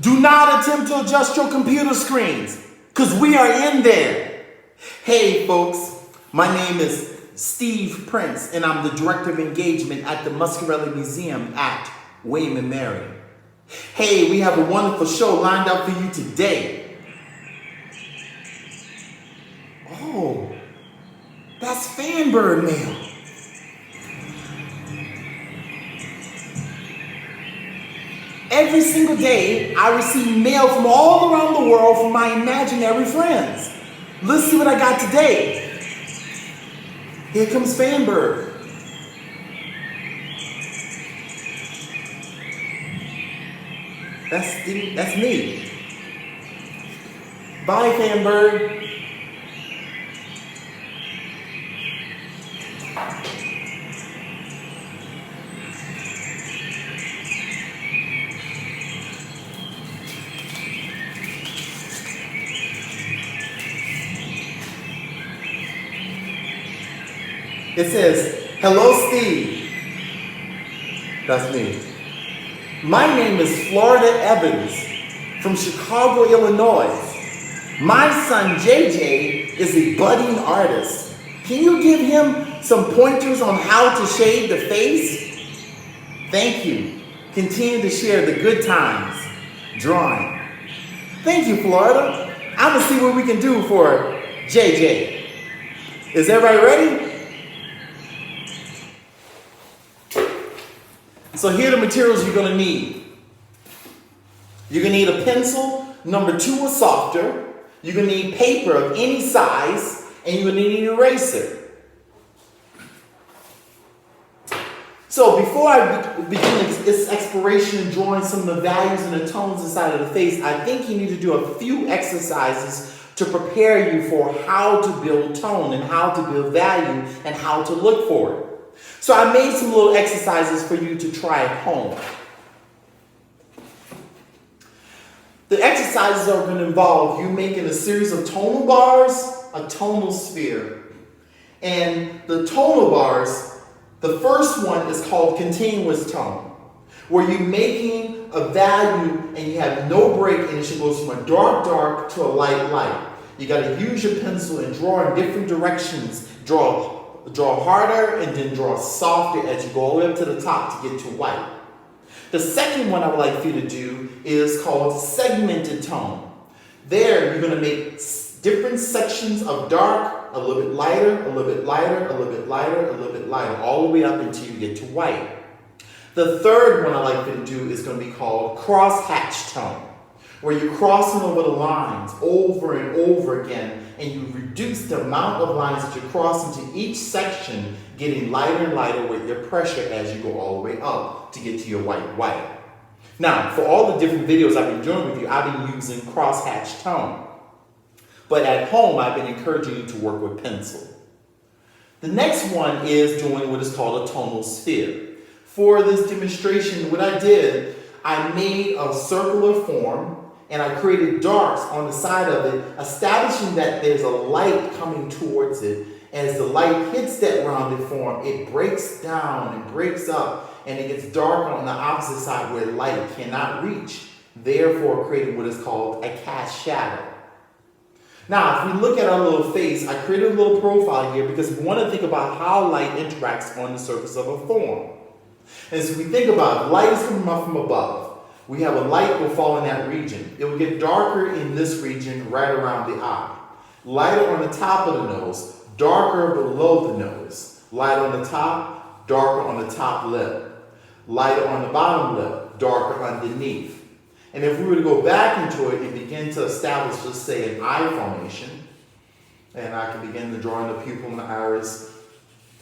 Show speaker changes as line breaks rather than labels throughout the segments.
Do not attempt to adjust your computer screens, because we are in there. Hey folks, my name is Steve Prince, and I'm the Director of Engagement at the Muscarelle Museum at William and Mary. Hey, we have a wonderful show lined up for you today. Oh, that's fanbird mail. Every single day, I receive mail from all around the world from my imaginary friends. Let's see what I got today. Here comes Fanbird. That's me. Bye, Fanbird. It says, "Hello, Steve." That's me. My name is Florida Evans from Chicago, Illinois. My son, JJ, is a budding artist. Can you give him some pointers on how to shade the face? Thank you. Continue to share the good times. Drawing. Thank you, Florida. I'm going to see what we can do for JJ. Is everybody ready? So here are the materials you're going to need. You're going to need a pencil, number 2 or softer. You're going to need paper of any size, and you're going to need an eraser. So before I begin this exploration and drawing some of the values and the tones inside of the face, I think you need to do a few exercises to prepare you for how to build tone and how to build value and how to look for it. So I made some little exercises for you to try at home. The exercises are going to involve you making a series of tonal bars, a tonal sphere. And the tonal bars, the first one is called continuous tone, where you're making a value and you have no break and it should go from a dark, dark to a light, light. You got to use your pencil and draw in different directions. Draw harder and then draw softer as you go all the way up to the top to get to white. The second one I would like for you to do is called segmented tone. There you're going to make different sections of dark, a little bit lighter, a little bit lighter, a little bit lighter, a little bit lighter, all the way up until you get to white. The third one I'd like for you to do is going to be called crosshatch tone, where you're crossing over the lines over and over again, and you reduce the amount of lines that you're crossing to each section, getting lighter and lighter with your pressure as you go all the way up to get to your white. Now, for all the different videos I've been doing with you, I've been using crosshatch tone. But at home, I've been encouraging you to work with pencil. The next one is doing what is called a tonal sphere. For this demonstration, what I did, I made a circular form and I created darks on the side of it, establishing that there's a light coming towards it. As the light hits that rounded form, it breaks down and breaks up, and it gets darker on the opposite side where light cannot reach, therefore creating what is called a cast shadow. Now, if we look at our little face, I created a little profile here because we want to think about how light interacts on the surface of a form. And so we think about it, light is coming up from above. We have a light will fall in that region. It will get darker in this region right around the eye. Lighter on the top of the nose, darker below the nose. Light on the top, darker on the top lip. Lighter on the bottom lip, darker underneath. And if we were to go back into it and begin to establish, let's say, an eye formation, and I can begin to draw in the pupil and the iris,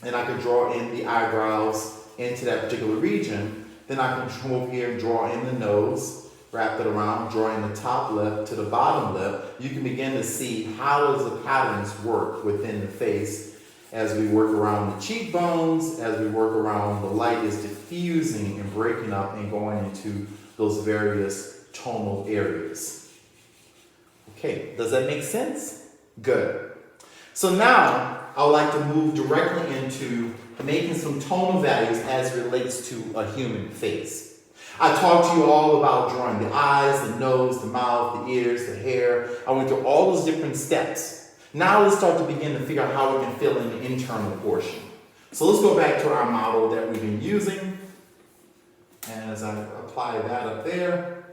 and I can draw in the eyebrows into that particular region, then I can come over here and draw in the nose, wrap it around, draw in the top lip to the bottom lip. You can begin to see how does the patterns work within the face as we work around the cheekbones, as we work around the light is diffusing and breaking up and going into those various tonal areas. Okay, does that make sense? Good. So now I would like to move directly into making some tonal values as it relates to a human face. I talked to you all about drawing the eyes, the nose, the mouth, the ears, the hair. I went through all those different steps. Now let's start to begin to figure out how we can fill in the internal portion. So let's go back to our model that we've been using. And as I apply that up there.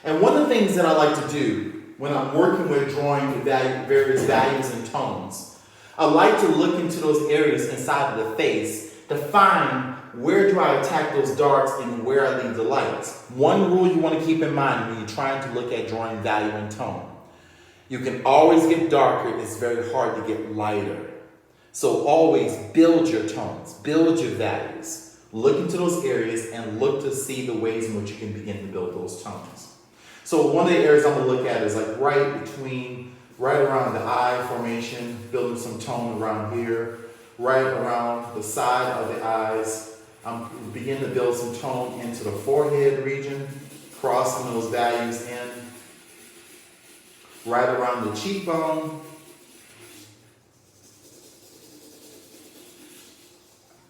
And one of the things that I like to do when I'm working with drawing the various values and tones, I like to look into those areas inside of the face to find where do I attack those darks and where I leave the lights. One rule you want to keep in mind when you're trying to look at drawing value and tone. You can always get darker, it's very hard to get lighter. So always build your tones, build your values. Look into those areas and look to see the ways in which you can begin to build those tones. So one of the areas I'm going to look at is like right around the eye formation, building some tone around here, right around the side of the eyes. I'm begin to build some tone into the forehead region, crossing those values in, right around the cheekbone.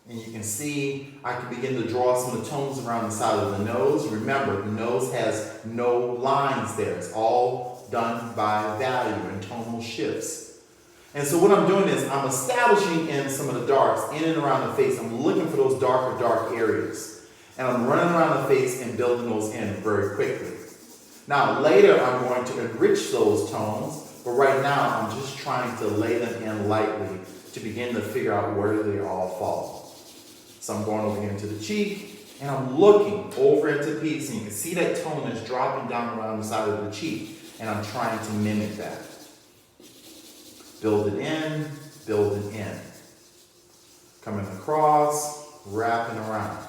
And you can see I can begin to draw some of the tones around the side of the nose. Remember, the nose has no lines there. It's all done by value and tonal shifts. And so what I'm doing is I'm establishing in some of the darks in and around the face. I'm looking for those dark areas. And I'm running around the face and building those in very quickly. Now later I'm going to enrich those tones, but right now I'm just trying to lay them in lightly to begin to figure out where they all fall. So I'm going over here into the cheek, and I'm looking over into the piece, and you can see that tone is dropping down around the side of the cheek, and I'm trying to mimic that. Build it in, build it in. Coming across, wrapping around.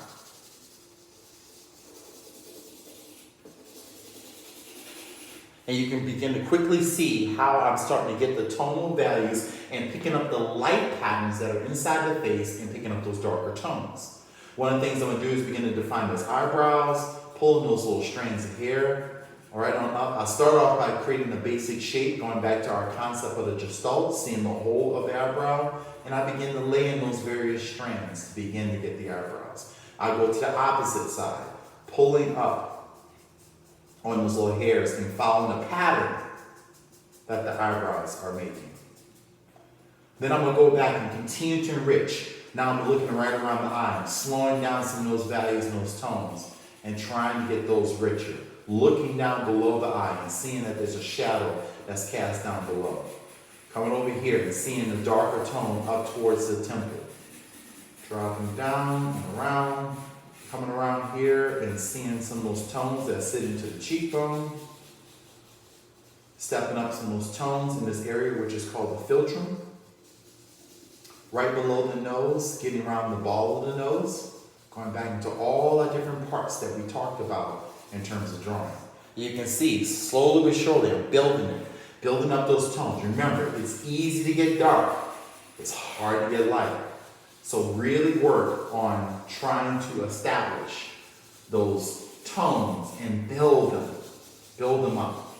And you can begin to quickly see how I'm starting to get the tonal values and picking up the light patterns that are inside the face and picking up those darker tones. One of the things I'm going to do is begin to define those eyebrows, pulling those little strands of hair. All right, I'll start off by creating a basic shape, going back to our concept of the gestalt, seeing the whole of the eyebrow, and I begin to lay in those various strands to begin to get the eyebrows. I go to the opposite side, pulling up on those little hairs and following the pattern that the eyebrows are making. Then I'm going to go back and continue to enrich. Now I'm looking right around the eye, slowing down some of those values and those tones and trying to get those richer. Looking down below the eye and seeing that there's a shadow that's cast down below. Coming over here and seeing the darker tone up towards the temple. Dropping down and around. Coming around here and seeing some of those tones that sit into the cheekbone. Stepping up some of those tones in this area, which is called the philtrum. Right below the nose, getting around the ball of the nose. Going back into all the different parts that we talked about in terms of drawing. You can see, slowly but surely, I'm building it. Building up those tones. Remember, it's easy to get dark. It's hard to get light. So really work on trying to establish those tones and build them up.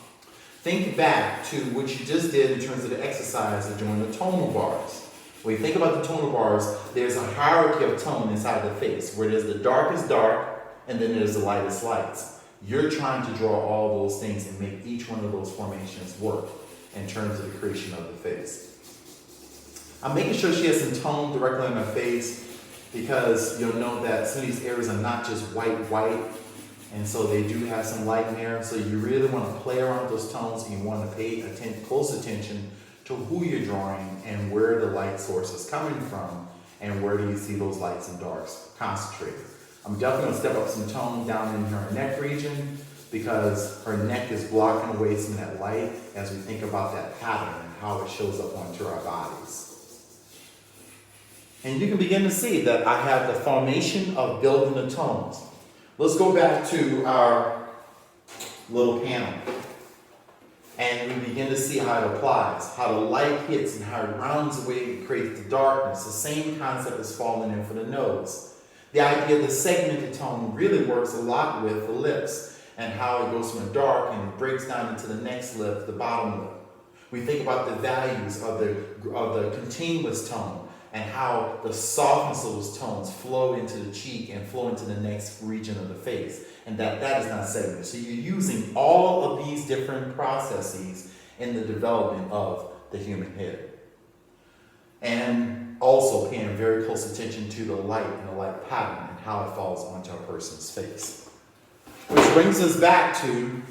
Think back to what you just did in terms of the exercise of doing the tonal bars. When you think about the tonal bars, there's a hierarchy of tone inside the face, where there's the darkest dark, and then there's the lightest lights. You're trying to draw all those things and make each one of those formations work in terms of the creation of the face. I'm making sure she has some tone directly on her face because you'll know that some of these areas are not just white, and so they do have some light in there. So you really want to play around with those tones and you want to pay close attention to who you're drawing and where the light source is coming from and where do you see those lights and darks concentrated. I'm definitely going to step up some tone down in her neck region because her neck is blocking away some of that light as we think about that pattern and how it shows up onto our bodies. And you can begin to see that I have the formation of building the tones. Let's go back to our little panel. And we begin to see how it applies, how the light hits and how it rounds away and creates the darkness. The same concept is falling in for the nose. The idea of the segmented tone really works a lot with the lips and how it goes from a dark and it breaks down into the next lip, the bottom lip. We think about the values of the continuous tone and how the softness of those tones flow into the cheek and flow into the next region of the face, and that is not segmented. So you're using all of these different processes in the development of the human head. And also paying very close attention to the light and the light pattern and how it falls onto a person's face. Which brings us back to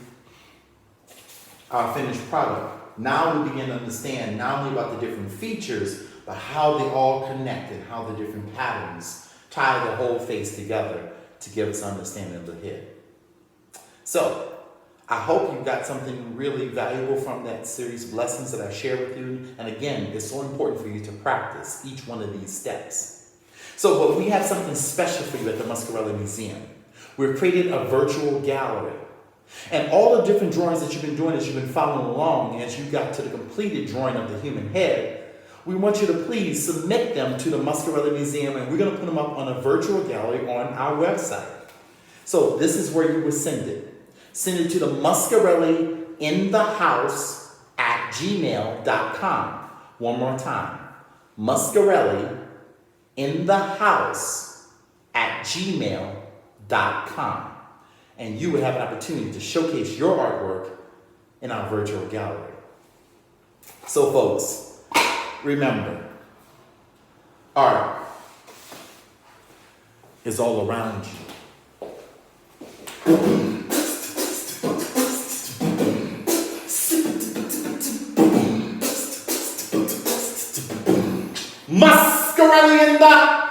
our finished product. Now we begin to understand not only about the different features, but how they all connect and how the different patterns tie the whole face together to give us understanding of the head. So, I hope you got something really valuable from that series of lessons that I shared with you. And again, it's so important for you to practice each one of these steps. So, but we have something special for you at the Muscarelle Museum. We've created a virtual gallery. And all the different drawings that you've been doing as you've been following along, as you got to the completed drawing of the human head, we want you to please submit them to the Muscarelle Museum, and we're going to put them up on a virtual gallery on our website. So this is where you would send it. Send it to the muscarelleinthehouse@gmail.com. One more time. muscarelleinthehouse@gmail.com. And you would have an opportunity to showcase your artwork in our virtual gallery. So folks, remember, art is all around you. Muscarelle in the